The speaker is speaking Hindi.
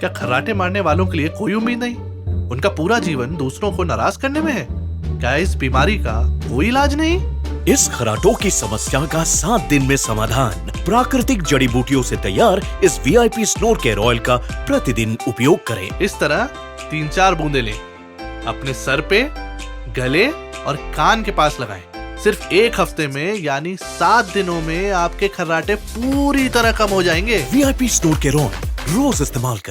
क्या खर्राटे मारने वालों के लिए कोई उम्मीद नहीं? उनका पूरा जीवन दूसरों को नाराज करने में है। क्या इस बीमारी का कोई इलाज नहीं? इस खर्राटों की समस्या का 7 दिन में समाधान। प्राकृतिक जड़ी बूटियों से तैयार इस VIP स्नोर केयर ऑयल का प्रतिदिन उपयोग करें। इस तरह 3-4 बूंदे लें, अपने सर पे, गले और कान के पास लगाएं। सिर्फ 1 हफ्ते में यानी 7 दिनों में आपके खर्राटे पूरी तरह कम हो जाएंगे। VIP स्नोर केयर ऑयल रोज इस्तेमाल करें।